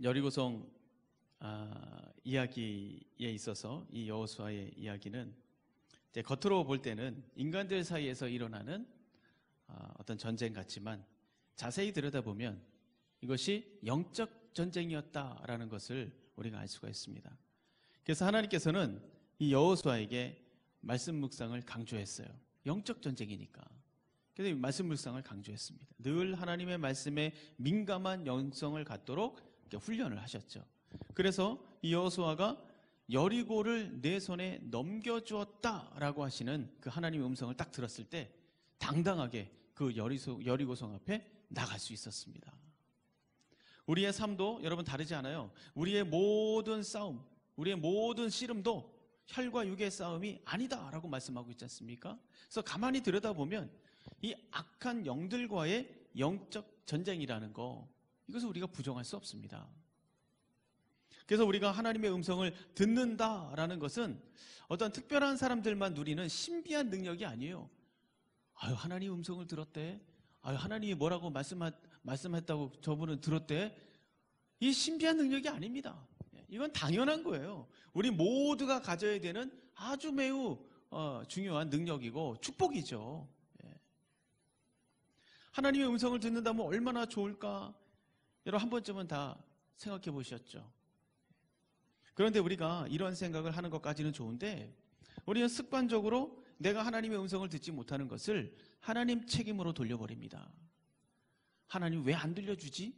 여리고성 이야기에 있어서 이 여호수아의 이야기는 이제 겉으로 볼 때는 인간들 사이에서 일어나는 어떤 전쟁 같지만 자세히 들여다보면 이것이 영적 전쟁이었다라는 것을 우리가 알 수가 있습니다. 그래서 하나님께서는 이 여호수아에게 말씀 묵상을 강조했어요. 영적 전쟁이니까. 그래서 이 말씀 묵상을 강조했습니다. 늘 하나님의 말씀에 민감한 영성을 갖도록 훈련을 하셨죠. 그래서 이 여호수아가 여리고를 내 손에 넘겨주었다라고 하시는 그 하나님의 음성을 딱 들었을 때 당당하게 그 여리고성 앞에 나갈 수 있었습니다. 우리의 삶도 여러분 다르지 않아요. 우리의 모든 싸움, 우리의 모든 씨름도 혈과 육의 싸움이 아니다라고 말씀하고 있지 않습니까? 그래서 가만히 들여다보면 이 악한 영들과의 영적 전쟁이라는 거, 이것을 우리가 부정할 수 없습니다. 그래서 우리가 하나님의 음성을 듣는다라는 것은 어떤 특별한 사람들만 누리는 신비한 능력이 아니에요. 하나님 음성을 들었대. 하나님이 뭐라고 말씀했다고 저분은 들었대. 이 신비한 능력이 아닙니다. 이건 당연한 거예요. 우리 모두가 가져야 되는 아주 매우 중요한 능력이고 축복이죠. 하나님의 음성을 듣는다면 얼마나 좋을까? 여러분 한 번쯤은 다 생각해 보셨죠? 그런데 우리가 이런 생각을 하는 것까지는 좋은데 우리는 습관적으로 내가 하나님의 음성을 듣지 못하는 것을 하나님 책임으로 돌려버립니다. 하나님 왜 안 들려주지?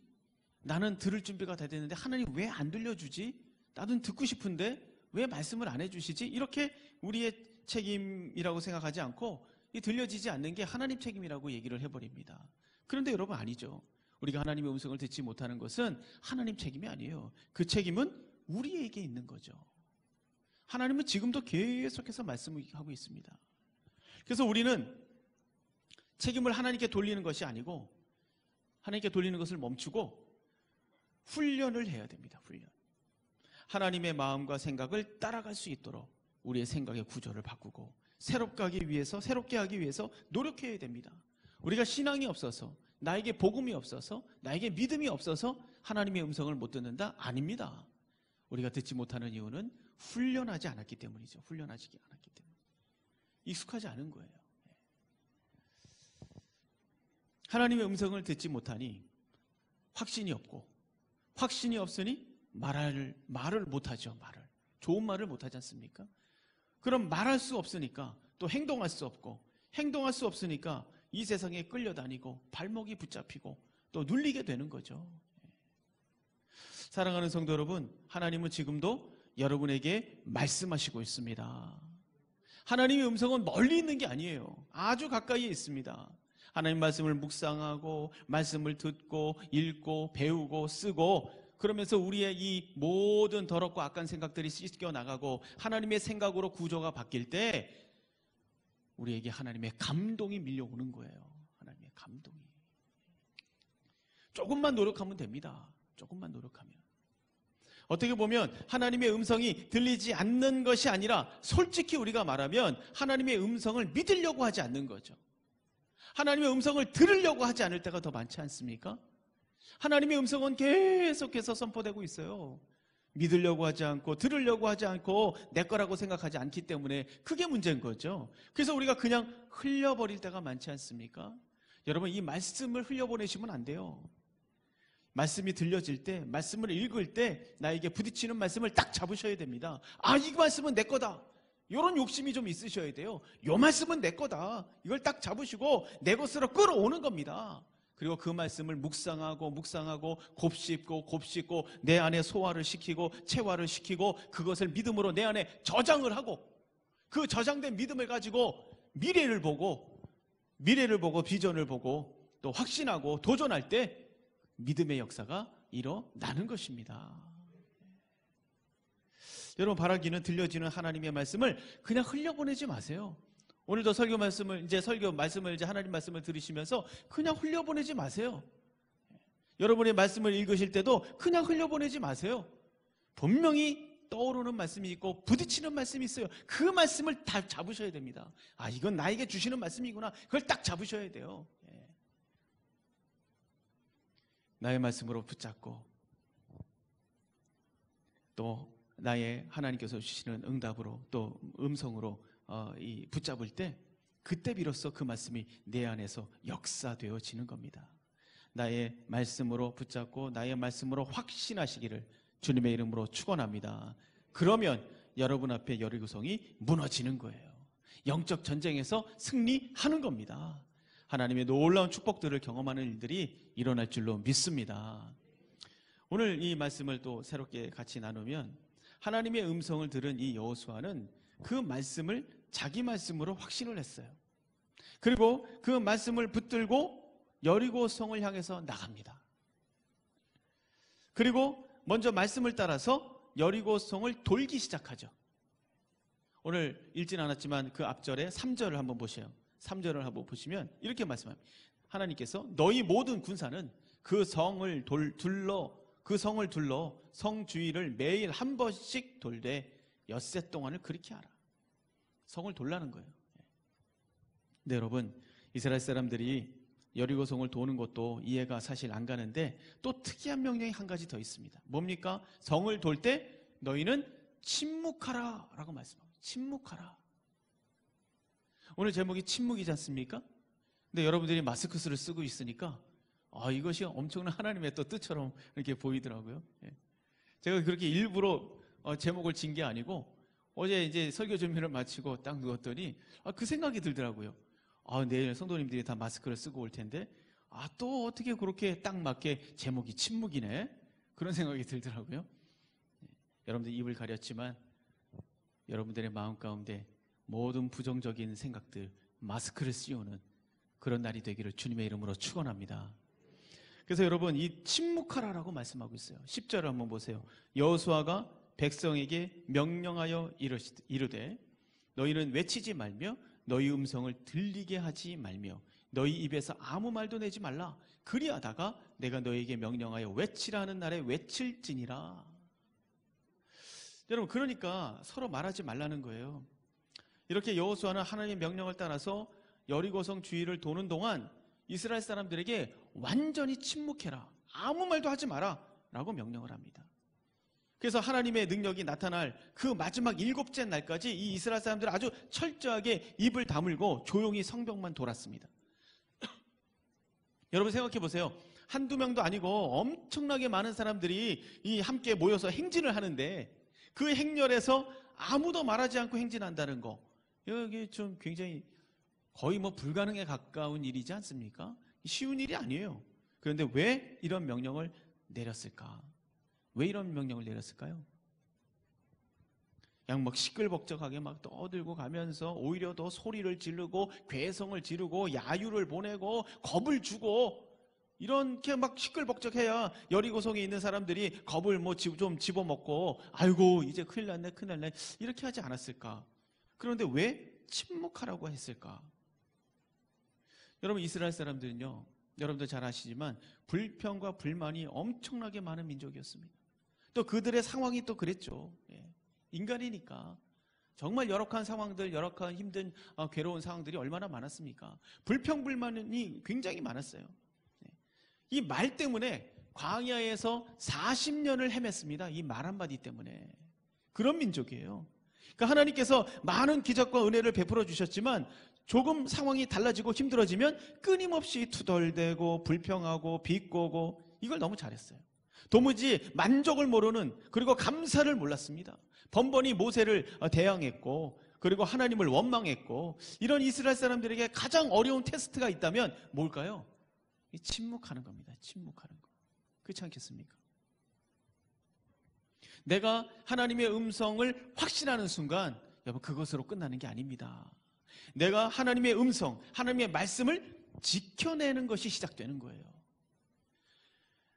나는 들을 준비가 다 됐는데 하나님 왜 안 들려주지? 나는 듣고 싶은데 왜 말씀을 안 해주시지? 이렇게 우리의 책임이라고 생각하지 않고 이 들려지지 않는 게 하나님 책임이라고 얘기를 해버립니다. 그런데 여러분 아니죠. 우리가 하나님의 음성을 듣지 못하는 것은 하나님 책임이 아니에요. 그 책임은 우리에게 있는 거죠. 하나님은 지금도 계속해서 말씀을 하고 있습니다. 그래서 우리는 책임을 하나님께 돌리는 것이 아니고 하나님께 돌리는 것을 멈추고 훈련을 해야 됩니다. 훈련. 하나님의 마음과 생각을 따라갈 수 있도록 우리의 생각의 구조를 바꾸고 새롭게 하기 위해서 노력해야 됩니다. 우리가 신앙이 없어서, 나에게 복음이 없어서, 나에게 믿음이 없어서 하나님의 음성을 못 듣는다? 아닙니다. 우리가 듣지 못하는 이유는 훈련하지 않았기 때문이죠. 훈련하지 않았기 때문에. 익숙하지 않은 거예요. 하나님의 음성을 듣지 못하니 확신이 없고, 확신이 없으니 말을 못하죠. 좋은 말을 못하지 않습니까? 그럼 말할 수 없으니까 또 행동할 수 없고, 행동할 수 없으니까 이 세상에 끌려다니고 발목이 붙잡히고 또 눌리게 되는 거죠. 사랑하는 성도 여러분, 하나님은 지금도 여러분에게 말씀하시고 있습니다. 하나님의 음성은 멀리 있는 게 아니에요. 아주 가까이에 있습니다. 하나님 말씀을 묵상하고 말씀을 듣고 읽고 배우고 쓰고 그러면서 우리의 이 모든 더럽고 악한 생각들이 씻겨 나가고 하나님의 생각으로 구조가 바뀔 때 우리에게 하나님의 감동이 밀려오는 거예요. 하나님의 감동이. 조금만 노력하면 됩니다. 조금만 노력하면. 어떻게 보면 하나님의 음성이 들리지 않는 것이 아니라 솔직히 우리가 말하면 하나님의 음성을 믿으려고 하지 않는 거죠. 하나님의 음성을 들으려고 하지 않을 때가 더 많지 않습니까? 하나님의 음성은 계속해서 선포되고 있어요. 믿으려고 하지 않고 들으려고 하지 않고 내 거라고 생각하지 않기 때문에 그게 문제인 거죠. 그래서 우리가 그냥 흘려버릴 때가 많지 않습니까? 여러분 이 말씀을 흘려보내시면 안 돼요. 말씀이 들려질 때, 말씀을 읽을 때 나에게 부딪히는 말씀을 딱 잡으셔야 됩니다. 이 말씀은 내 거다. 이런 욕심이 좀 있으셔야 돼요. 이 말씀은 내 거다. 이걸 딱 잡으시고 내 것으로 끌어오는 겁니다. 그리고 그 말씀을 묵상하고 곱씹고 내 안에 소화를 시키고 체화를 시키고 그것을 믿음으로 내 안에 저장을 하고 그 저장된 믿음을 가지고 미래를 보고 비전을 보고 또 확신하고 도전할 때 믿음의 역사가 일어나는 것입니다. 여러분 바라기는 들려지는 하나님의 말씀을 그냥 흘려보내지 마세요. 오늘도 설교 말씀을 하나님 말씀을 들으시면서 그냥 흘려보내지 마세요. 여러분의 말씀을 읽으실 때도 그냥 흘려보내지 마세요. 분명히 떠오르는 말씀이 있고 부딪히는 말씀이 있어요. 그 말씀을 다 잡으셔야 됩니다. 이건 나에게 주시는 말씀이구나. 그걸 딱 잡으셔야 돼요. 나의 말씀으로 붙잡고 또 나의 하나님께서 주시는 응답으로 또 음성으로 붙잡을 때 그때 비로소 그 말씀이 내 안에서 역사되어지는 겁니다. 나의 말씀으로 붙잡고 나의 말씀으로 확신하시기를 주님의 이름으로 축원합니다. 그러면 여러분 앞에 여리고성이 무너지는 거예요. 영적 전쟁에서 승리하는 겁니다. 하나님의 놀라운 축복들을 경험하는 일들이 일어날 줄로 믿습니다. 오늘 이 말씀을 또 새롭게 같이 나누면 하나님의 음성을 들은 이 여호수아는 그 말씀을 자기 말씀으로 확신을 했어요. 그리고 그 말씀을 붙들고 여리고성을 향해서 나갑니다. 그리고 먼저 말씀을 따라서 여리고성을 돌기 시작하죠. 오늘 읽진 않았지만 그 앞절에 3절을 한번 보세요. 3절을 한번 보시면 이렇게 말씀합니다. 하나님께서 너희 모든 군사는 그 성을 둘러 성 주위를 매일 한 번씩 돌되 엿새 동안을 그렇게 하라. 성을 돌라는 거예요. 네, 여러분, 이스라엘 사람들이 여리고성을 도는 것도 이해가 사실 안 가는데 또 특이한 명령이 한 가지 더 있습니다. 뭡니까? 성을 돌 때 너희는 침묵하라 라고 말씀합니다. 침묵하라. 오늘 제목이 침묵이지 않습니까? 근데 여러분들이 마스크를 쓰고 있으니까 이것이 엄청난 하나님의 또 뜻처럼 이렇게 보이더라고요. 제가 그렇게 일부러 제목을 진 게 아니고 어제 이제 설교 준비를 마치고 딱 누웠더니 그 생각이 들더라고요. 내일 성도님들이 다 마스크를 쓰고 올 텐데 또 어떻게 그렇게 딱 맞게 제목이 침묵이네, 그런 생각이 들더라고요. 여러분들 입을 가렸지만 여러분들의 마음 가운데 모든 부정적인 생각들 마스크를 씌우는 그런 날이 되기를 주님의 이름으로 축원합니다. 그래서 여러분, 이 침묵하라라고 말씀하고 있어요. 10절을 한번 보세요. 여호수아가 백성에게 명령하여 이르되 너희는 외치지 말며 너희 음성을 들리게 하지 말며 너희 입에서 아무 말도 내지 말라. 그리하다가 내가 너희에게 명령하여 외치라는 날에 외칠지니라. 여러분, 그러니까 서로 말하지 말라는 거예요. 이렇게 여호수아는 하나님의 명령을 따라서 여리고성 주위를 도는 동안 이스라엘 사람들에게 완전히 침묵해라, 아무 말도 하지 마라 라고 명령을 합니다. 그래서 하나님의 능력이 나타날 그 마지막 7째 날까지 이 이스라엘 사람들은 아주 철저하게 입을 다물고 조용히 성벽만 돌았습니다. 여러분 생각해 보세요. 한두 명도 아니고 엄청나게 많은 사람들이 함께 모여서 행진을 하는데 그 행렬에서 아무도 말하지 않고 행진한다는 거, 여기 좀 굉장히 거의 불가능에 가까운 일이지 않습니까? 쉬운 일이 아니에요. 그런데 왜 이런 명령을 내렸을까? 왜 이런 명령을 내렸을까요? 그냥 시끌벅적하게 떠들고 가면서 오히려 더 소리를 지르고 괴성을 지르고 야유를 보내고 겁을 주고 이렇게 시끌벅적해야 여리고성에 있는 사람들이 겁을 좀 집어먹고 아이고 이제 큰일 났네 이렇게 하지 않았을까? 그런데 왜 침묵하라고 했을까? 여러분, 이스라엘 사람들은요, 여러분들 잘 아시지만 불평과 불만이 엄청나게 많은 민족이었습니다. 또 그들의 상황이 또 그랬죠. 인간이니까 정말 열악한 상황들, 열악한 힘든 괴로운 상황들이 얼마나 많았습니까? 불평불만이 굉장히 많았어요. 이 말 때문에 광야에서 40년을 헤맸습니다. 이 말 한마디 때문에. 그런 민족이에요. 그러니까 하나님께서 많은 기적과 은혜를 베풀어 주셨지만 조금 상황이 달라지고 힘들어지면 끊임없이 투덜대고 불평하고 비꼬고 이걸 너무 잘했어요. 도무지 만족을 모르는, 그리고 감사를 몰랐습니다. 번번이 모세를 대항했고 그리고 하나님을 원망했고, 이런 이스라엘 사람들에게 가장 어려운 테스트가 있다면 뭘까요? 침묵하는 겁니다. 침묵하는 거. 그렇지 않겠습니까? 내가 하나님의 음성을 확신하는 순간 여러분, 그것으로 끝나는 게 아닙니다. 내가 하나님의 음성, 하나님의 말씀을 지켜내는 것이 시작되는 거예요.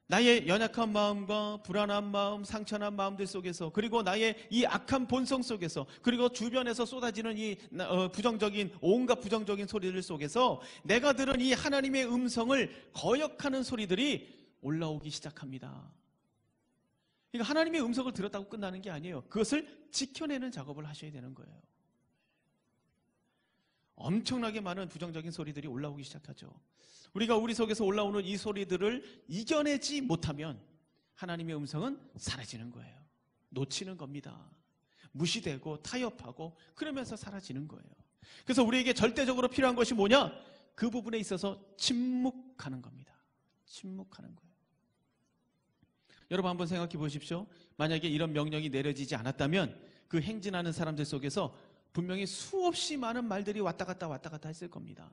나의 연약한 마음과 불안한 마음, 상처난 마음들 속에서, 그리고 나의 이 악한 본성 속에서, 그리고 주변에서 쏟아지는 이 온갖 부정적인 소리들 속에서 내가 들은 이 하나님의 음성을 거역하는 소리들이 올라오기 시작합니다. 그러니까 하나님의 음성을 들었다고 끝나는 게 아니에요. 그것을 지켜내는 작업을 하셔야 되는 거예요. 엄청나게 많은 부정적인 소리들이 올라오기 시작하죠. 우리가 우리 속에서 올라오는 이 소리들을 이겨내지 못하면 하나님의 음성은 사라지는 거예요. 놓치는 겁니다. 무시되고 타협하고 그러면서 사라지는 거예요. 그래서 우리에게 절대적으로 필요한 것이 뭐냐? 그 부분에 있어서 침묵하는 겁니다. 침묵하는 거예요. 여러분 한번 생각해 보십시오. 만약에 이런 명령이 내려지지 않았다면 그 행진하는 사람들 속에서 분명히 수없이 많은 말들이 왔다 갔다 했을 겁니다.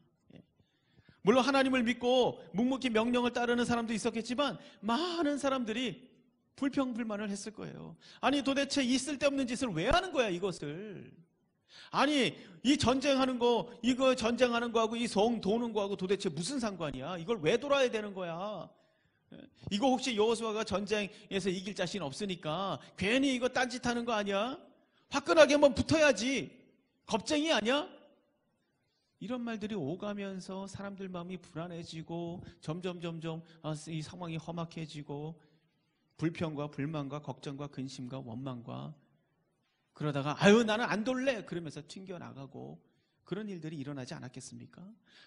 물론 하나님을 믿고 묵묵히 명령을 따르는 사람도 있었겠지만 많은 사람들이 불평불만을 했을 거예요. 아니 도대체 이 쓸데없는 짓을 왜 하는 거야 이것을. 아니 이 전쟁하는 거, 이거 전쟁하는 거하고 이 성 도는 거하고 도대체 무슨 상관이야. 이걸 왜 돌아야 되는 거야. 이거 혹시 여호수아가 전쟁에서 이길 자신 없으니까 괜히 이거 딴짓하는 거 아니야? 화끈하게 한번 붙어야지. 겁쟁이 아니야? 이런 말들이 오가면서 사람들 마음이 불안해지고 점점 이 상황이 험악해지고 불평과 불만과 걱정과 근심과 원망과 그러다가 아유 나는 안 돌래 그러면서 튕겨나가고 그런 일들이 일어나지 않았겠습니까?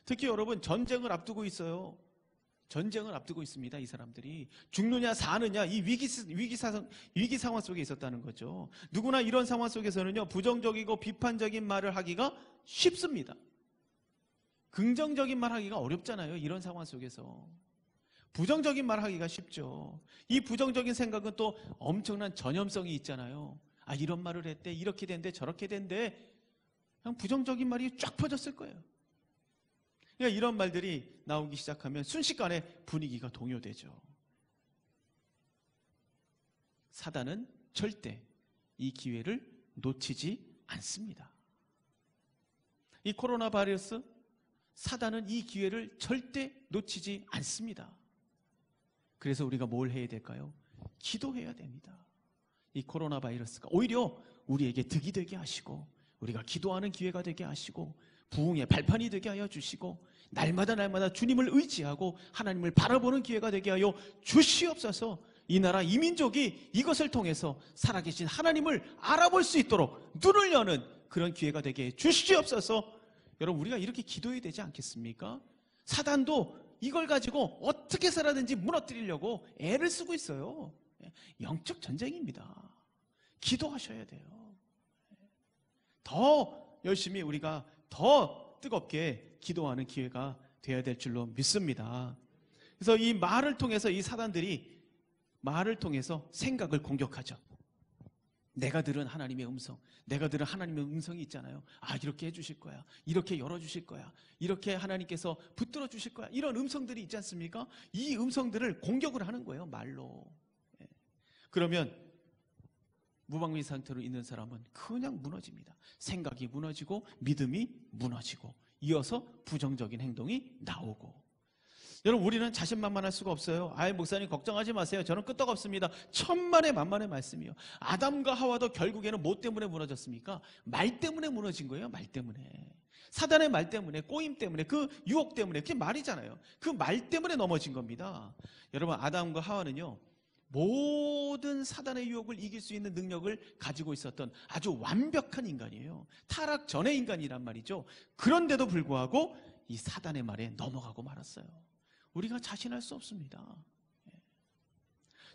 특히 여러분 전쟁을 앞두고 있어요. 전쟁을 앞두고 있습니다. 이 사람들이 죽느냐 사느냐 이 위기 상황 속에 있었다는 거죠. 누구나 이런 상황 속에서는요 부정적이고 비판적인 말을 하기가 쉽습니다. 긍정적인 말 하기가 어렵잖아요. 이런 상황 속에서 부정적인 말 하기가 쉽죠. 이 부정적인 생각은 또 엄청난 전염성이 있잖아요. 아 이런 말을 했대, 이렇게 된대, 저렇게 된대. 그냥 부정적인 말이 쫙 퍼졌을 거예요. 그러니까 이런 말들이 나오기 시작하면 순식간에 분위기가 동요되죠. 사단은 절대 이 기회를 놓치지 않습니다. 이 코로나 바이러스, 사단은 이 기회를 절대 놓치지 않습니다. 그래서 우리가 뭘 해야 될까요? 기도해야 됩니다. 이 코로나 바이러스가 오히려 우리에게 득이 되게 하시고 우리가 기도하는 기회가 되게 하시고 부흥의 발판이 되게 하여 주시고 날마다 주님을 의지하고 하나님을 바라보는 기회가 되게 하여 주시옵소서. 이 나라 이 민족이 이것을 통해서 살아계신 하나님을 알아볼 수 있도록 눈을 여는 그런 기회가 되게 주시옵소서. 여러분 우리가 이렇게 기도해야 되지 않겠습니까? 사단도 이걸 가지고 어떻게 살아든지 무너뜨리려고 애를 쓰고 있어요. 영적 전쟁입니다. 기도하셔야 돼요. 더 열심히 우리가 더 뜨겁게 기도하는 기회가 되어야 될 줄로 믿습니다. 그래서 이 말을 통해서 이 사단들이 말을 통해서 생각을 공격하죠. 내가 들은 하나님의 음성, 내가 들은 하나님의 음성이 있잖아요. 아 이렇게 해주실 거야, 이렇게 열어주실 거야, 이렇게 하나님께서 붙들어 주실 거야, 이런 음성들이 있지 않습니까? 이 음성들을 공격을 하는 거예요, 말로. 그러면 무방비 상태로 있는 사람은 그냥 무너집니다. 생각이 무너지고 믿음이 무너지고 이어서 부정적인 행동이 나오고. 여러분 우리는 자신만만할 수가 없어요. 아이 목사님 걱정하지 마세요. 저는 끄떡없습니다. 천만의 만만의 말씀이요. 아담과 하와도 결국에는 뭐 때문에 무너졌습니까? 말 때문에 무너진 거예요. 말 때문에. 사단의 말 때문에, 꼬임 때문에, 그 유혹 때문에. 그게 말이잖아요. 그 말 때문에 넘어진 겁니다. 여러분 아담과 하와는요 모든 사단의 유혹을 이길 수 있는 능력을 가지고 있었던 아주 완벽한 인간이에요. 타락 전의 인간이란 말이죠. 그런데도 불구하고 이 사단의 말에 넘어가고 말았어요. 우리가 자신할 수 없습니다.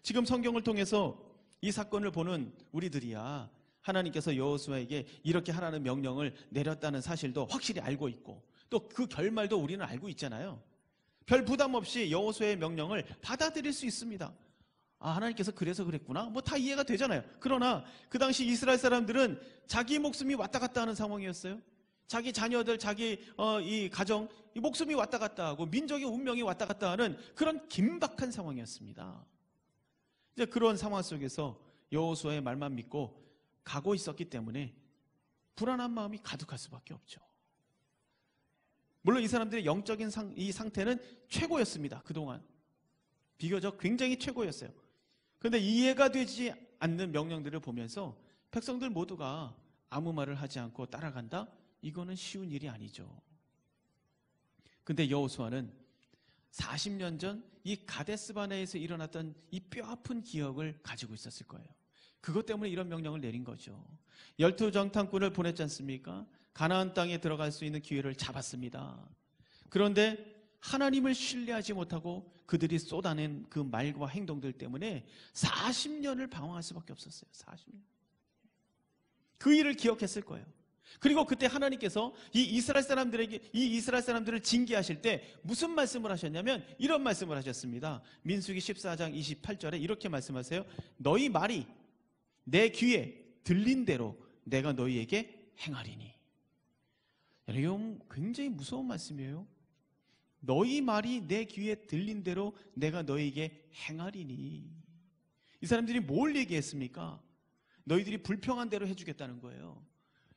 지금 성경을 통해서 이 사건을 보는 우리들이야 하나님께서 여호수아에게 이렇게 하라는 명령을 내렸다는 사실도 확실히 알고 있고 또 그 결말도 우리는 알고 있잖아요. 별 부담 없이 여호수아의 명령을 받아들일 수 있습니다. 아 하나님께서 그래서 그랬구나 뭐 다 이해가 되잖아요. 그러나 그 당시 이스라엘 사람들은 자기 목숨이 왔다 갔다 하는 상황이었어요. 자기 자녀들, 자기 이 가정, 이 목숨이 왔다 갔다 하고 민족의 운명이 왔다 갔다 하는 그런 긴박한 상황이었습니다. 이제 그런 상황 속에서 여호수아의 말만 믿고 가고 있었기 때문에 불안한 마음이 가득할 수밖에 없죠. 물론 이 사람들의 영적인 이 상태는 최고였습니다. 그동안 비교적 굉장히 최고였어요. 그런데 이해가 되지 않는 명령들을 보면서 백성들 모두가 아무 말을 하지 않고 따라간다? 이거는 쉬운 일이 아니죠. 근데 여호수아는 40년 전 이 가데스바네에서 일어났던 이 뼈아픈 기억을 가지고 있었을 거예요. 그것 때문에 이런 명령을 내린 거죠. 12정탐꾼을 보냈지 않습니까? 가나안 땅에 들어갈 수 있는 기회를 잡았습니다. 그런데 하나님을 신뢰하지 못하고 그들이 쏟아낸 그 말과 행동들 때문에 40년을 방황할 수밖에 없었어요. 40년. 그 일을 기억했을 거예요. 그리고 그때 하나님께서 이 이스라엘 사람들을 징계하실 때 무슨 말씀을 하셨냐면 이런 말씀을 하셨습니다. 민수기 14장 28절에 이렇게 말씀하세요. 너희 말이 내 귀에 들린 대로 내가 너희에게 행하리니. 여러분, 굉장히 무서운 말씀이에요. 너희 말이 내 귀에 들린 대로 내가 너희에게 행하리니. 이 사람들이 뭘 얘기했습니까? 너희들이 불평한 대로 해주겠다는 거예요.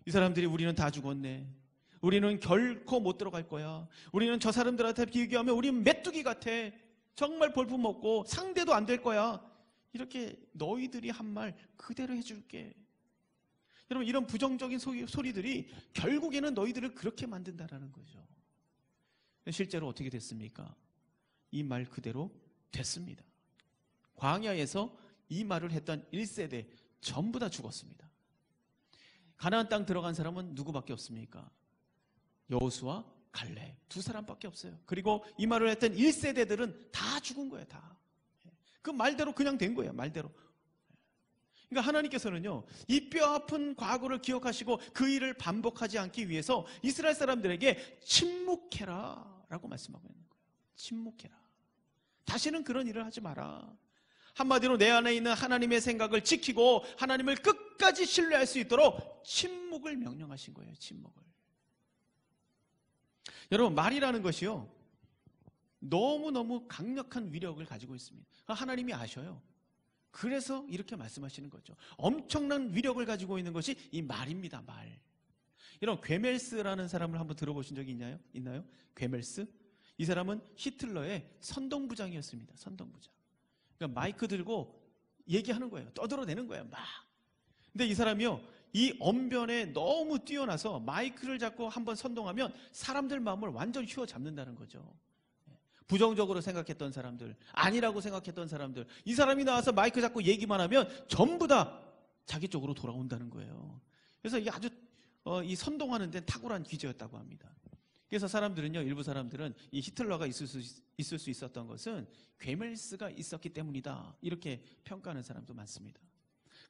이 사람들이 우리는 다 죽었네, 우리는 결코 못 들어갈 거야, 우리는 저 사람들한테 비교하면 우리는 메뚜기 같아, 정말 볼품없고 상대도 안 될 거야, 이렇게 너희들이 한 말 그대로 해줄게. 여러분, 이런 부정적인 소리들이 결국에는 너희들을 그렇게 만든다라는 거죠. 실제로 어떻게 됐습니까? 이 말 그대로 됐습니다. 광야에서 이 말을 했던 1세대 전부 다 죽었습니다. 가나안 땅 들어간 사람은 누구밖에 없습니까? 여호수아, 갈렙 두 사람밖에 없어요. 그리고 이 말을 했던 1세대들은 다 죽은 거예요. 다. 그 말대로 그냥 된 거예요. 말대로. 그러니까 하나님께서는요, 이 뼈아픈 과거를 기억하시고 그 일을 반복하지 않기 위해서 이스라엘 사람들에게 침묵해라 라고 말씀하고 있는 거예요. 침묵해라. 다시는 그런 일을 하지 마라. 한마디로 내 안에 있는 하나님의 생각을 지키고 하나님을 끝까지 신뢰할 수 있도록 침묵을 명령하신 거예요. 침묵을. 여러분, 말이라는 것이요, 너무너무 강력한 위력을 가지고 있습니다. 하나님이 아셔요. 그래서 이렇게 말씀하시는 거죠. 엄청난 위력을 가지고 있는 것이 이 말입니다. 말. 이런 괴멜스라는 사람을 한번 들어보신 적이 있나요? 괴멜스? 이 사람은 히틀러의 선동부장이었습니다. 선동부장. 그러니까 마이크 들고 얘기하는 거예요. 떠들어대는 거예요. 막. 근데 이 사람이요, 이 언변에 너무 뛰어나서 마이크를 잡고 한번 선동하면 사람들 마음을 완전 휘어잡는다는 거죠. 부정적으로 생각했던 사람들, 아니라고 생각했던 사람들, 이 사람이 나와서 마이크 잡고 얘기만 하면 전부 다 자기 쪽으로 돌아온다는 거예요. 그래서 이게 아주 이 선동하는 데는 탁월한 귀재였다고 합니다. 그래서 사람들은요, 일부 사람들은 이 히틀러가 있을 수 있었던 것은 괴멜스가 있었기 때문이다, 이렇게 평가하는 사람도 많습니다.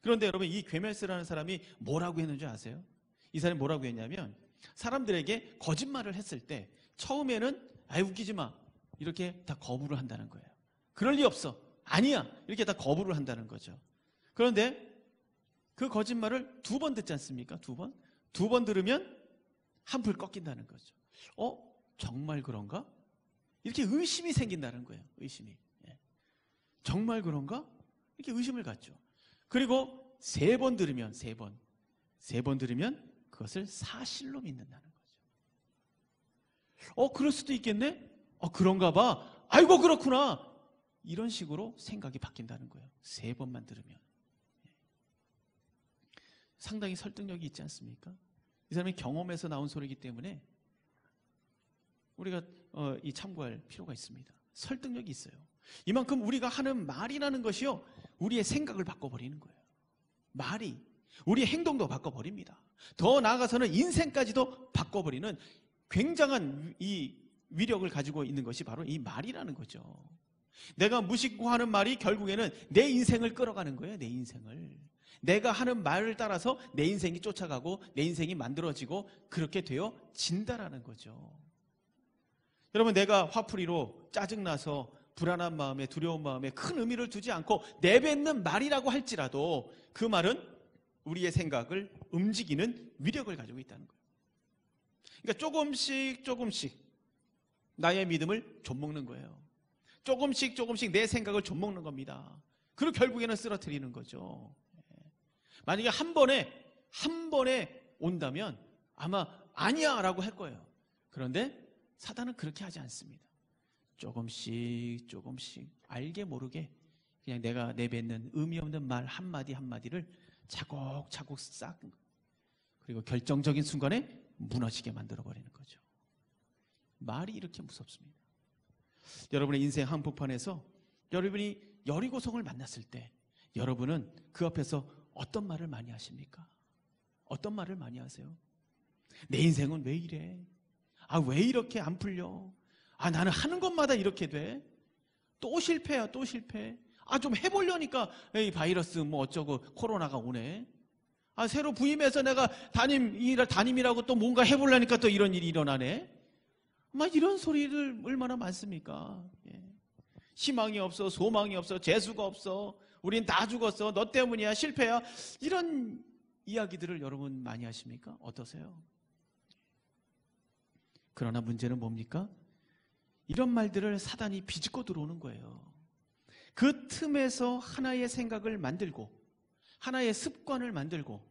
그런데 여러분, 이 괴멜스라는 사람이 뭐라고 했는지 아세요? 이 사람이 뭐라고 했냐면, 사람들에게 거짓말을 했을 때 처음에는 아이 웃기지 마, 이렇게 다 거부를 한다는 거예요. 그럴 리 없어, 아니야, 이렇게 다 거부를 한다는 거죠. 그런데 그 거짓말을 2번 듣지 않습니까? 2번? 2번 들으면 한풀 꺾인다는 거죠. 정말 그런가? 이렇게 의심이 생긴다는 거예요. 의심이. 정말 그런가? 이렇게 의심을 갖죠. 그리고 3번 들으면, 3번 들으면 그것을 사실로 믿는다는 거죠. 그럴 수도 있겠네? 그런가 봐. 아이고, 그렇구나. 이런 식으로 생각이 바뀐다는 거예요. 3번만 들으면. 상당히 설득력이 있지 않습니까? 이 사람이 경험에서 나온 소리이기 때문에 우리가 이 참고할 필요가 있습니다. 설득력이 있어요. 이만큼 우리가 하는 말이라는 것이요, 우리의 생각을 바꿔버리는 거예요. 말이 우리의 행동도 바꿔버립니다. 더 나아가서는 인생까지도 바꿔버리는 굉장한 이 위력을 가지고 있는 것이 바로 이 말이라는 거죠. 내가 무심코하는 말이 결국에는 내 인생을 끌어가는 거예요. 내 인생을. 내가 하는 말을 따라서 내 인생이 쫓아가고 내 인생이 만들어지고 그렇게 되어진다라는 거죠. 여러분, 내가 화풀이로 짜증나서 불안한 마음에, 두려운 마음에 큰 의미를 두지 않고 내뱉는 말이라고 할지라도 그 말은 우리의 생각을 움직이는 위력을 가지고 있다는 거예요. 그러니까 조금씩 나의 믿음을 좀먹는 거예요. 조금씩 내 생각을 좀먹는 겁니다. 그리고 결국에는 쓰러뜨리는 거죠. 만약에 한 번에 온다면 아마 아니야 라고 할 거예요. 그런데 사단은 그렇게 하지 않습니다. 조금씩 알게 모르게 그냥 내가 내뱉는 의미 없는 말 한마디 한마디를 차곡차곡 쌓은, 그리고 결정적인 순간에 무너지게 만들어버리는 거죠. 말이 이렇게 무섭습니다. 여러분의 인생 한복판에서 여러분이 여리고성을 만났을 때 여러분은 그 앞에서 어떤 말을 많이 하십니까? 어떤 말을 많이 하세요? 내 인생은 왜 이래? 왜 이렇게 안 풀려? 아, 나는 하는 것마다 이렇게 돼. 또 실패야, 또 실패. 아, 좀 해보려니까 이 바이러스 뭐 어쩌고 코로나가 오네. 아, 새로 부임해서 내가 담임이라고 또 뭔가 해보려니까 또 이런 일이 일어나네. 막 이런 소리를 얼마나 많습니까? 예. 희망이 없어, 소망이 없어, 재수가 없어, 우린 다 죽었어, 너 때문이야, 실패야. 이런 이야기들을 여러분 많이 하십니까? 어떠세요? 그러나 문제는 뭡니까? 이런 말들을 사단이 비집고 들어오는 거예요. 그 틈에서 하나의 생각을 만들고 하나의 습관을 만들고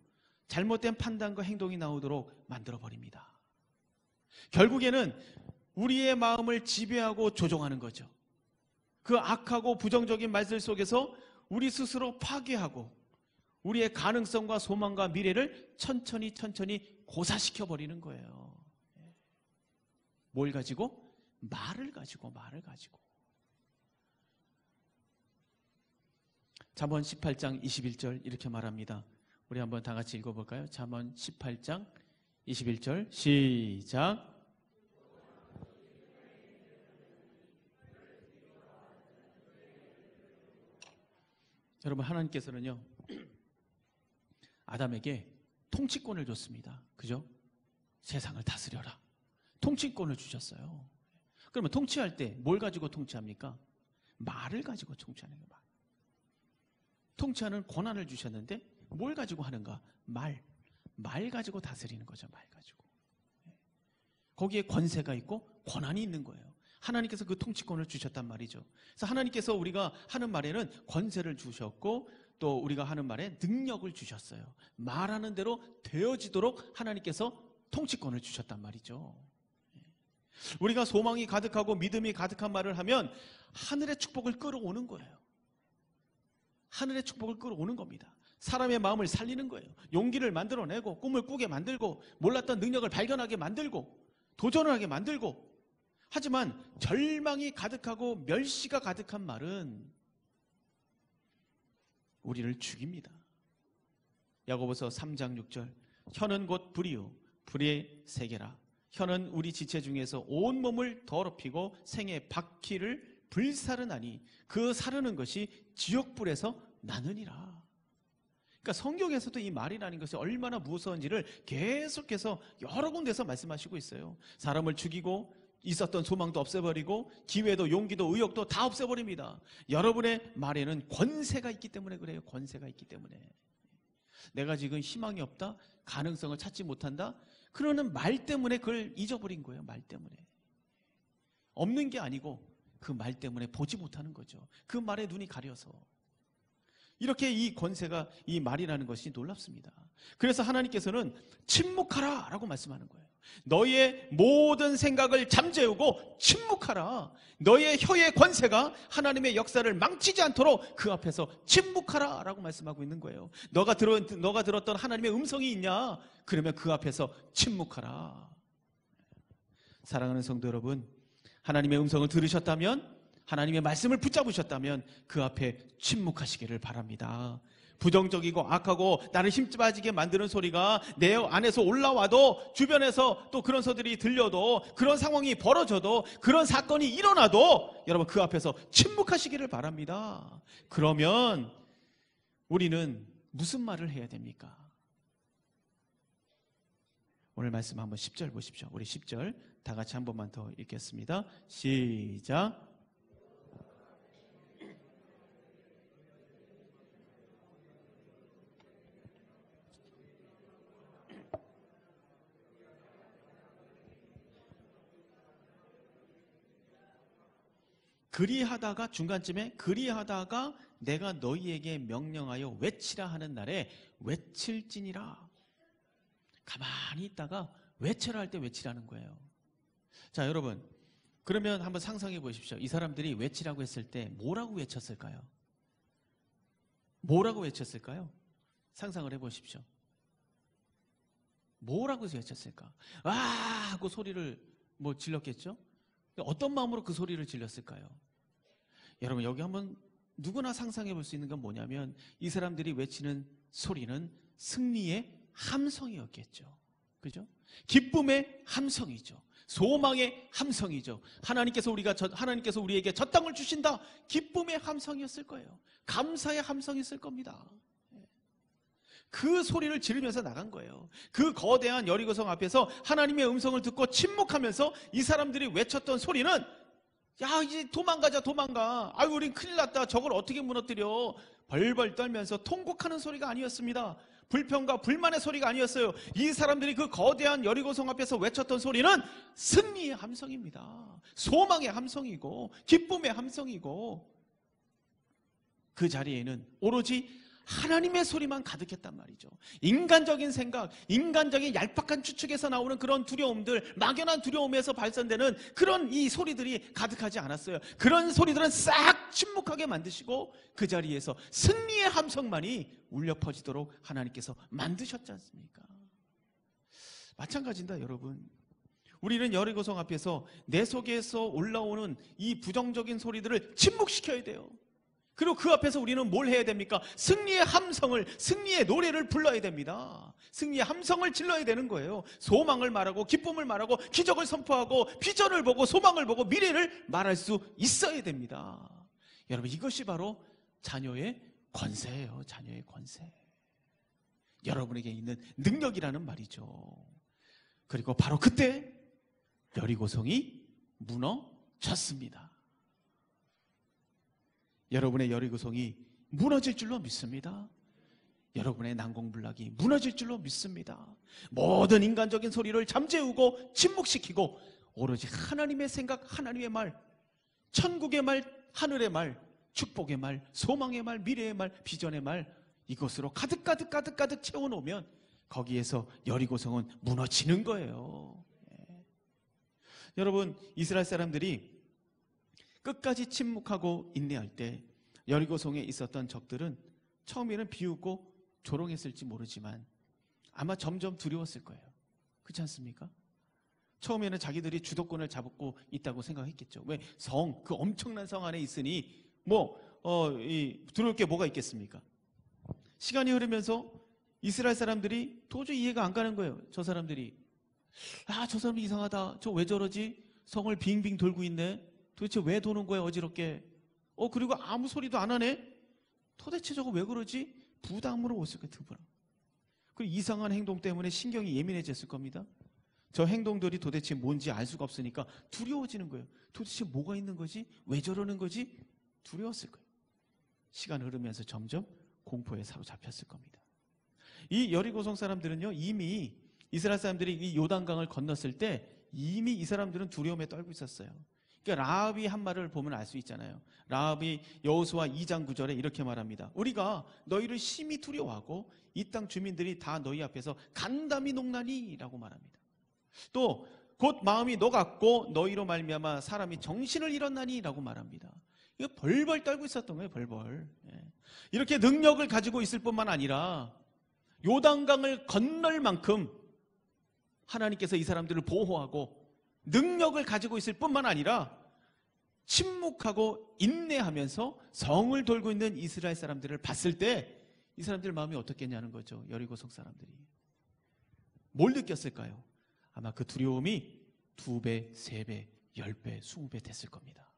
잘못된 판단과 행동이 나오도록 만들어버립니다. 결국에는 우리의 마음을 지배하고 조종하는 거죠. 그 악하고 부정적인 말들 속에서 우리 스스로 파괴하고 우리의 가능성과 소망과 미래를 천천히 고사시켜 버리는 거예요. 뭘 가지고? 말을 가지고. 잠언 18장 21절 이렇게 말합니다. 우리 한번 다 같이 읽어볼까요? 잠언 18장 21절 시작. 여러분, 하나님께서는요 아담에게 통치권을 줬습니다. 그죠? 세상을 다스려라. 통치권을 주셨어요. 그러면 통치할 때 뭘 가지고 통치합니까? 말을 가지고 통치하는 거예요. 통치하는 권한을 주셨는데 뭘 가지고 하는가? 말 가지고 다스리는 거죠. 말 가지고. 거기에 권세가 있고 권한이 있는 거예요. 하나님께서 그 통치권을 주셨단 말이죠. 그래서 하나님께서 우리가 하는 말에는 권세를 주셨고 또 우리가 하는 말에 능력을 주셨어요. 말하는 대로 되어지도록 하나님께서 통치권을 주셨단 말이죠. 우리가 소망이 가득하고 믿음이 가득한 말을 하면 하늘의 축복을 끌어오는 거예요. 하늘의 축복을 끌어오는 겁니다. 사람의 마음을 살리는 거예요. 용기를 만들어내고 꿈을 꾸게 만들고 몰랐던 능력을 발견하게 만들고 도전을 하게 만들고. 하지만 절망이 가득하고 멸시가 가득한 말은 우리를 죽입니다. 야고보서 3장 6절 혀는 곧 불이요 불의 세계라. 혀는 우리 지체 중에서 온몸을 더럽히고 생의 바퀴를 불사르나니 그 사르는 것이 지옥불에서 나느니라. 그러니까 성경에서도 이 말이라는 것이 얼마나 무서운지를 계속해서 여러 군데서 말씀하시고 있어요. 사람을 죽이고 있었던 소망도 없애버리고 기회도 용기도 의욕도 다 없애버립니다. 여러분의 말에는 권세가 있기 때문에 그래요. 권세가 있기 때문에. 내가 지금 희망이 없다, 가능성을 찾지 못한다, 그러는 말 때문에 그걸 잊어버린 거예요. 말 때문에. 없는 게 아니고 그 말 때문에 보지 못하는 거죠. 그 말에 눈이 가려서. 이렇게 이 권세가, 이 말이라는 것이 놀랍습니다. 그래서 하나님께서는 침묵하라 라고 말씀하는 거예요. 너희의 모든 생각을 잠재우고 침묵하라. 너희의 혀의 권세가 하나님의 역사를 망치지 않도록 그 앞에서 침묵하라 라고 말씀하고 있는 거예요. 너가 들었던 하나님의 음성이 있냐? 그러면 그 앞에서 침묵하라. 사랑하는 성도 여러분, 하나님의 음성을 들으셨다면, 하나님의 말씀을 붙잡으셨다면 그 앞에 침묵하시기를 바랍니다. 부정적이고 악하고 나를 힘 빠지게 만드는 소리가 내 안에서 올라와도, 주변에서 또 그런 소들이 들려도, 그런 상황이 벌어져도, 그런 사건이 일어나도 여러분 그 앞에서 침묵하시기를 바랍니다. 그러면 우리는 무슨 말을 해야 됩니까? 오늘 말씀 한번 10절 보십시오. 우리 10절 다 같이 한 번만 더 읽겠습니다. 시작. 그리하다가, 중간쯤에 그리하다가 내가 너희에게 명령하여 외치라 하는 날에 외칠지니라. 가만히 있다가 외쳐라 할 때 외치라는 거예요. 자, 여러분, 그러면 한번 상상해 보십시오. 이 사람들이 외치라고 했을 때 뭐라고 외쳤을까요? 뭐라고 외쳤을까요? 상상을 해 보십시오. 뭐라고 외쳤을까? 와 하고 소리를 뭐 질렀겠죠? 어떤 마음으로 그 소리를 질렀을까요? 여러분, 여기 한번 누구나 상상해 볼 수 있는 건 뭐냐면 이 사람들이 외치는 소리는 승리의 함성이었겠죠. 그죠? 기쁨의 함성이죠. 소망의 함성이죠. 하나님께서 우리에게 저 땅을 주신다. 기쁨의 함성이었을 거예요. 감사의 함성이었을 겁니다. 그 소리를 지르면서 나간 거예요. 그 거대한 여리고성 앞에서 하나님의 음성을 듣고 침묵하면서 이 사람들이 외쳤던 소리는, 야, 이제 도망가자, 도망가. 아유, 우린 큰일 났다. 저걸 어떻게 무너뜨려. 벌벌 떨면서 통곡하는 소리가 아니었습니다. 불평과 불만의 소리가 아니었어요. 이 사람들이 그 거대한 여리고성 앞에서 외쳤던 소리는 승리의 함성입니다. 소망의 함성이고 기쁨의 함성이고, 그 자리에는 오로지 하나님의 소리만 가득했단 말이죠. 인간적인 생각, 인간적인 얄팍한 추측에서 나오는 그런 두려움들, 막연한 두려움에서 발산되는 그런 이 소리들이 가득하지 않았어요. 그런 소리들은 싹 침묵하게 만드시고 그 자리에서 승리의 함성만이 울려 퍼지도록 하나님께서 만드셨지 않습니까? 마찬가지입니다, 여러분. 우리는 여리고성 앞에서 내 속에서 올라오는 이 부정적인 소리들을 침묵시켜야 돼요. 그리고 그 앞에서 우리는 뭘 해야 됩니까? 승리의 함성을, 승리의 노래를 불러야 됩니다. 승리의 함성을 질러야 되는 거예요. 소망을 말하고 기쁨을 말하고 기적을 선포하고 비전을 보고 소망을 보고 미래를 말할 수 있어야 됩니다. 여러분, 이것이 바로 자녀의 권세예요. 자녀의 권세. 여러분에게 있는 능력이라는 말이죠. 그리고 바로 그때 여리고성이 무너졌습니다. 여러분의 여리고성이 무너질 줄로 믿습니다. 여러분의 난공불락이 무너질 줄로 믿습니다. 모든 인간적인 소리를 잠재우고 침묵시키고 오로지 하나님의 생각, 하나님의 말, 천국의 말, 하늘의 말, 축복의 말, 소망의 말, 미래의 말, 비전의 말, 이것으로 가득 채워놓으면 거기에서 여리고성은 무너지는 거예요. 여러분, 이스라엘 사람들이 끝까지 침묵하고 인내할 때 여리고성에 있었던 적들은 처음에는 비웃고 조롱했을지 모르지만 아마 점점 두려웠을 거예요. 그렇지 않습니까? 처음에는 자기들이 주도권을 잡고 있다고 생각했겠죠. 왜? 그 엄청난 성 안에 있으니 두려울 게 뭐가 있겠습니까? 시간이 흐르면서 이스라엘 사람들이 도저히 이해가 안 가는 거예요. 저 사람들이, 저 사람이 이상하다. 저 왜 저러지? 성을 빙빙 돌고 있네. 도대체 왜 도는 거야, 어지럽게? 그리고 아무 소리도 안 하네? 도대체 저거 왜 그러지? 부담으로 왔을 거예요, 두부랑. 그리고 이상한 행동 때문에 신경이 예민해졌을 겁니다. 저 행동들이 도대체 뭔지 알 수가 없으니까 두려워지는 거예요. 도대체 뭐가 있는 거지? 왜 저러는 거지? 두려웠을 거예요. 시간 흐르면서 점점 공포에 사로잡혔을 겁니다. 이 여리고성 사람들은요, 이미 이스라엘 사람들이 이 요단강을 건넜을 때 이미 이 사람들은 두려움에 떨고 있었어요. 그러니까 라합이 한 말을 보면 알 수 있잖아요. 라합이 여호수아 2장 9절에 이렇게 말합니다. 우리가 너희를 심히 두려워하고 이 땅 주민들이 다 너희 앞에서 간담이 녹나니 라고 말합니다. 또 곧 마음이 녹았고 너희로 말미암아 사람이 정신을 잃었나니 라고 말합니다. 이거 벌벌 떨고 있었던 거예요. 벌벌. 이렇게 능력을 가지고 있을 뿐만 아니라 요단강을 건널 만큼 하나님께서 이 사람들을 보호하고 능력을 가지고 있을 뿐만 아니라 침묵하고 인내하면서 성을 돌고 있는 이스라엘 사람들을 봤을 때 이 사람들 마음이 어떻겠냐는 거죠. 여리고성 사람들이 뭘 느꼈을까요? 아마 그 두려움이 2배, 3배, 10배, 20배 됐을 겁니다.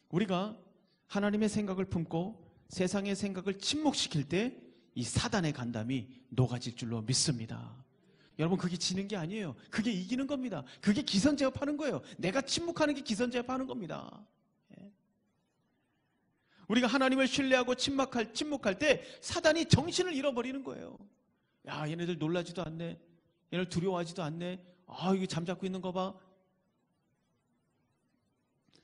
우리가 하나님의 생각을 품고 세상의 생각을 침묵시킬 때 이 사단의 간담이 녹아질 줄로 믿습니다. 여러분, 그게 지는 게 아니에요. 그게 이기는 겁니다. 그게 기선제압하는 거예요. 내가 침묵하는 게 기선제압하는 겁니다. 우리가 하나님을 신뢰하고 침묵할 때 사단이 정신을 잃어버리는 거예요. 야, 얘네들 놀라지도 않네. 얘네들 두려워하지도 않네. 이거 잠자고 있는 거 봐.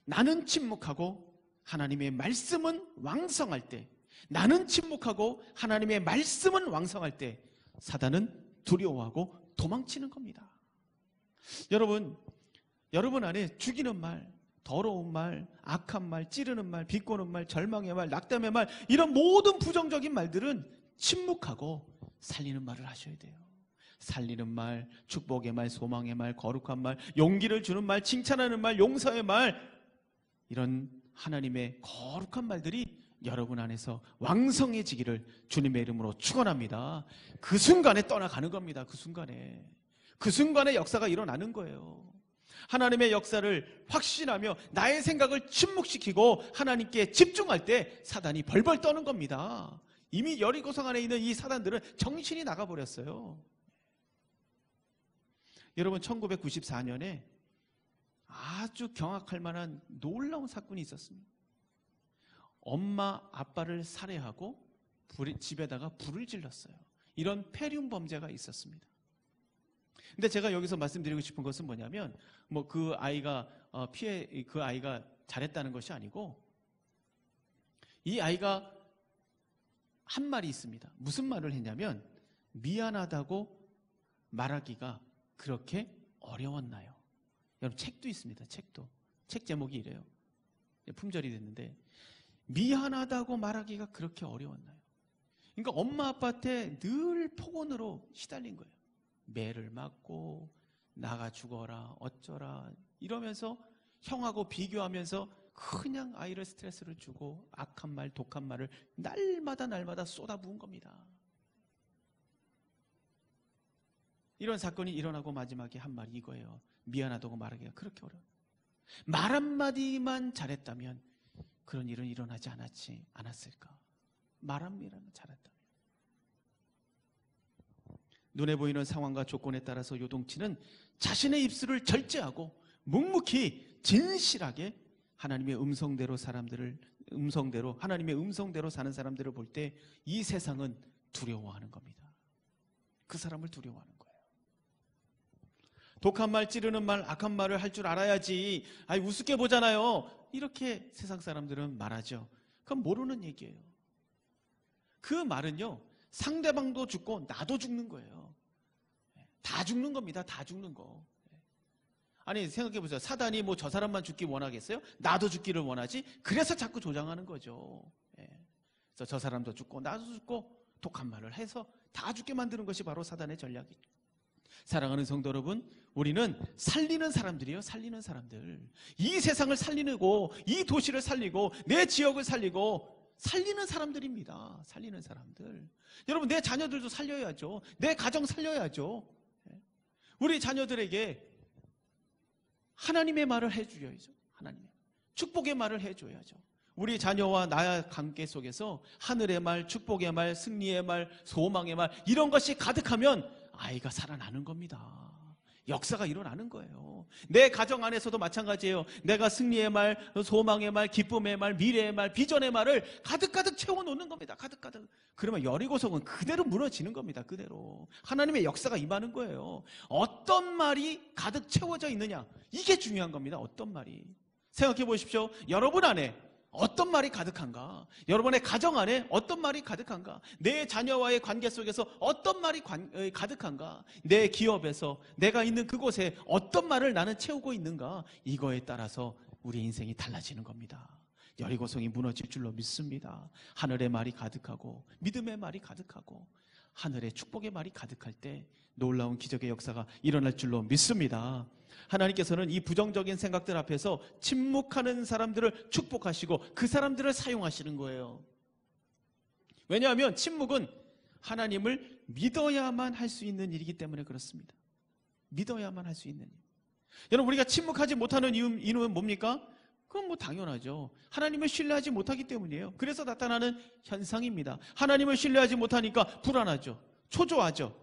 나는 침묵하고 하나님의 말씀은 왕성할 때, 나는 침묵하고 하나님의 말씀은 왕성할 때 사단은 두려워하고 도망치는 겁니다. 여러분 안에 죽이는 말, 더러운 말, 악한 말, 찌르는 말, 비꼬는 말, 절망의 말, 낙담의 말, 이런 모든 부정적인 말들은 침묵하고 살리는 말을 하셔야 돼요. 살리는 말, 축복의 말, 소망의 말, 거룩한 말, 용기를 주는 말, 칭찬하는 말, 용서의 말, 이런 하나님의 거룩한 말들이 여러분 안에서 왕성해지기를 주님의 이름으로 축원합니다. 그 순간에 떠나가는 겁니다. 그 순간에 그 순간에 역사가 일어나는 거예요. 하나님의 역사를 확신하며 나의 생각을 침묵시키고 하나님께 집중할 때 사단이 벌벌 떠는 겁니다. 이미 여리고성 안에 있는 이 사단들은 정신이 나가버렸어요. 여러분, 1994년에 아주 경악할 만한 놀라운 사건이 있었습니다. 엄마 아빠를 살해하고 집에다가 불을 질렀어요. 이런 폐륜 범죄가 있었습니다. 근데 제가 여기서 말씀드리고 싶은 것은 뭐냐면, 그 아이가 그 아이가 잘했다는 것이 아니고, 이 아이가 한 말이 있습니다. 무슨 말을 했냐면, 미안하다고 말하기가 그렇게 어려웠나요? 여러분, 책도 있습니다. 책 제목이 이래요. 품절이 됐는데, 미안하다고 말하기가 그렇게 어려웠나요? 그러니까 엄마 아빠한테 늘 폭언으로 시달린 거예요. 매를 맞고 나가 죽어라 어쩌라 이러면서 형하고 비교하면서 그냥 아이를 스트레스를 주고 악한 말 독한 말을 날마다 쏟아부은 겁니다. 이런 사건이 일어나고 마지막에 한 말이 이거예요. 미안하다고 말하기가 그렇게 어려워. 말 한마디만 잘했다면 그런 일은 일어나지 않았을까. 말 한마디만 잘했다면. 눈에 보이는 상황과 조건에 따라서 요동치는 자신의 입술을 절제하고 묵묵히 진실하게 하나님의 음성대로 하나님의 음성대로 사는 사람들을 볼 때 이 세상은 두려워하는 겁니다. 그 사람을 두려워하는 거예요. 독한 말, 찌르는 말, 악한 말을 할 줄 알아야지. 우습게 보잖아요. 이렇게 세상 사람들은 말하죠. 그건 모르는 얘기예요. 그 말은요, 상대방도 죽고 나도 죽는 거예요. 다 죽는 겁니다. 다 죽는 거. 아니, 생각해보세요. 사단이 저 사람만 죽기 원하겠어요? 나도 죽기를 원하지? 그래서 자꾸 조장하는 거죠. 그래서 저 사람도 죽고 나도 죽고 독한 말을 해서 다 죽게 만드는 것이 바로 사단의 전략이죠. 사랑하는 성도 여러분, 우리는 살리는 사람들이에요. 살리는 사람들. 이 세상을 살리고 이 도시를 살리고 내 지역을 살리고 살리는 사람들입니다. 살리는 사람들. 여러분, 내 자녀들도 살려야죠. 내 가정 살려야죠. 우리 자녀들에게 하나님의 말을 해줘야죠. 하나님의 축복의 말을 해줘야죠. 우리 자녀와 나의 관계 속에서 하늘의 말, 축복의 말, 승리의 말, 소망의 말 이런 것이 가득하면 아이가 살아나는 겁니다. 역사가 일어나는 거예요. 내 가정 안에서도 마찬가지예요. 내가 승리의 말, 소망의 말, 기쁨의 말, 미래의 말, 비전의 말을 가득가득 채워놓는 겁니다. 가득가득. 그러면 여리고성은 그대로 무너지는 겁니다. 그대로. 하나님의 역사가 임하는 거예요. 어떤 말이 가득 채워져 있느냐, 이게 중요한 겁니다. 어떤 말이. 생각해 보십시오. 여러분 안에 어떤 말이 가득한가? 여러분의 가정 안에 어떤 말이 가득한가? 내 자녀와의 관계 속에서 어떤 말이 가득한가? 내 기업에서 내가 있는 그곳에 어떤 말을 나는 채우고 있는가? 이거에 따라서 우리 인생이 달라지는 겁니다. 여리고성이 무너질 줄로 믿습니다. 하늘의 말이 가득하고 믿음의 말이 가득하고 하늘의 축복의 말이 가득할 때 놀라운 기적의 역사가 일어날 줄로 믿습니다. 하나님께서는 이 부정적인 생각들 앞에서 침묵하는 사람들을 축복하시고 그 사람들을 사용하시는 거예요. 왜냐하면 침묵은 하나님을 믿어야만 할 수 있는 일이기 때문에 그렇습니다. 믿어야만 할 수 있는 일. 여러분, 우리가 침묵하지 못하는 이유는 뭡니까? 그건 당연하죠. 하나님을 신뢰하지 못하기 때문이에요. 그래서 나타나는 현상입니다. 하나님을 신뢰하지 못하니까 불안하죠. 초조하죠.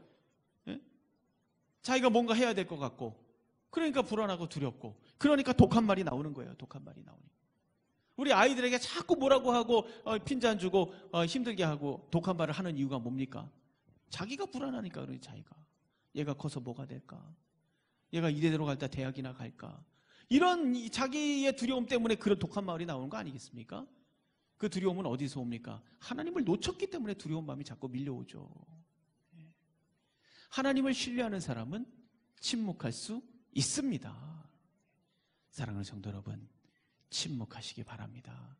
예? 자기가 뭔가 해야 될 것 같고, 그러니까 불안하고 두렵고, 그러니까 독한 말이 나오는 거예요. 독한 말이 나오니까. 우리 아이들에게 자꾸 뭐라고 하고 핀잔 주고 힘들게 하고 독한 말을 하는 이유가 뭡니까? 자기가 불안하니까. 그러니 자기가 얘가 커서 뭐가 될까? 얘가 이대로 갈 때 대학이나 갈까? 이런 자기의 두려움 때문에 그런 독한 말이 나오는 거 아니겠습니까? 그 두려움은 어디서 옵니까? 하나님을 놓쳤기 때문에 두려운 마음이 자꾸 밀려오죠. 하나님을 신뢰하는 사람은 침묵할 수 있습니다. 사랑하는 성도 여러분, 침묵하시기 바랍니다.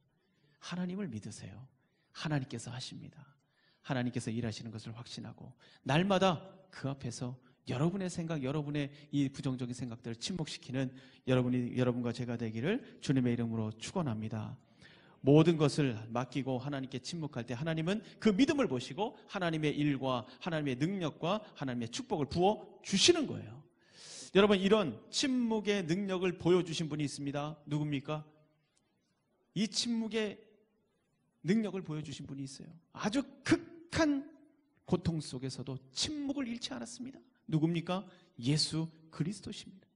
하나님을 믿으세요. 하나님께서 하십니다. 하나님께서 일하시는 것을 확신하고 날마다 그 앞에서 여러분의 생각, 여러분의 이 부정적인 생각들을 침묵시키는 여러분과 제가 되기를 주님의 이름으로 축원합니다. 모든 것을 맡기고 하나님께 침묵할 때 하나님은 그 믿음을 보시고 하나님의 일과 하나님의 능력과 하나님의 축복을 부어 주시는 거예요. 여러분, 이런 침묵의 능력을 보여주신 분이 있습니다. 누굽니까? 이 침묵의 능력을 보여주신 분이 있어요. 아주 극한 고통 속에서도 침묵을 잃지 않았습니다. 누굽니까? 예수 그리스도십니다.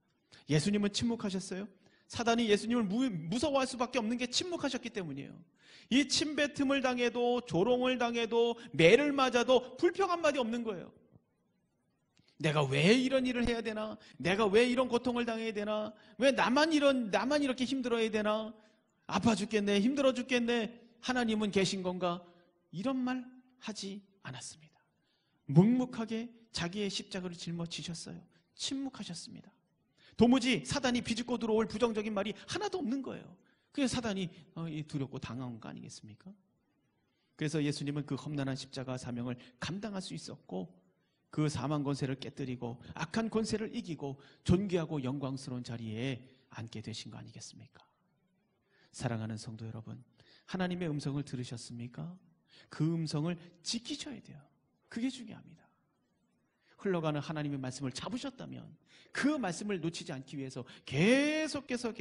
예수님은 침묵하셨어요. 사단이 예수님을 무서워할 수밖에 없는 게 침묵하셨기 때문이에요. 이 침뱉음을 당해도, 조롱을 당해도, 매를 맞아도 불평 한마디 없는 거예요. 내가 왜 이런 일을 해야 되나? 내가 왜 이런 고통을 당해야 되나? 왜 나만 이렇게 힘들어야 되나? 아파 죽겠네, 힘들어 죽겠네, 하나님은 계신 건가? 이런 말 하지 않았습니다. 묵묵하게 자기의 십자가를 짊어지셨어요. 침묵하셨습니다. 도무지 사단이 비집고 들어올 부정적인 말이 하나도 없는 거예요. 그래서 사단이 두렵고 당황한 거 아니겠습니까? 그래서 예수님은 그 험난한 십자가 사명을 감당할 수 있었고, 그 사망 권세를 깨뜨리고 악한 권세를 이기고 존귀하고 영광스러운 자리에 앉게 되신 거 아니겠습니까? 사랑하는 성도 여러분, 하나님의 음성을 들으셨습니까? 그 음성을 지키셔야 돼요. 그게 중요합니다. 흘러가는 하나님의 말씀을 잡으셨다면 그 말씀을 놓치지 않기 위해서 계속해서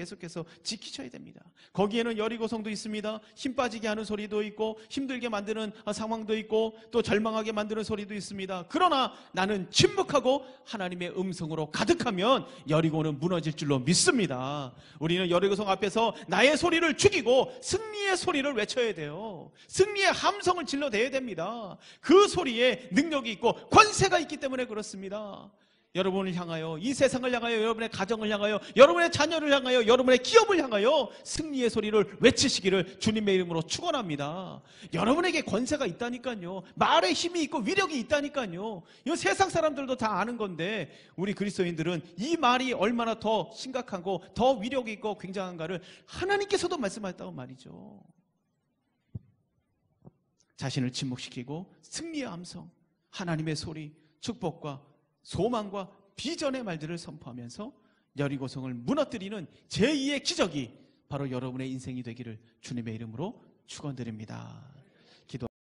지키셔야 됩니다. 거기에는 여리고성도 있습니다. 힘 빠지게 하는 소리도 있고, 힘들게 만드는 상황도 있고, 또 절망하게 만드는 소리도 있습니다. 그러나 나는 침묵하고 하나님의 음성으로 가득하면 여리고는 무너질 줄로 믿습니다. 우리는 여리고성 앞에서 나의 소리를 죽이고 승리의 소리를 외쳐야 돼요. 승리의 함성을 질러대야 됩니다. 그 소리에 능력이 있고 권세가 있기 때문에 그렇습니다. 여러분을 향하여, 이 세상을 향하여, 여러분의 가정을 향하여, 여러분의 자녀를 향하여, 여러분의 기업을 향하여 승리의 소리를 외치시기를 주님의 이름으로 축원합니다. 여러분에게 권세가 있다니까요. 말에 힘이 있고 위력이 있다니까요. 이거 세상 사람들도 다 아는 건데, 우리 그리스도인들은 이 말이 얼마나 더 심각하고 더 위력이 있고 굉장한가를 하나님께서도 말씀하셨다고 말이죠. 자신을 침묵시키고 승리의 함성, 하나님의 소리, 축복과 소망과 비전의 말들을 선포하면서 여리고성을 무너뜨리는 제2의 기적이 바로 여러분의 인생이 되기를 주님의 이름으로 축원드립니다.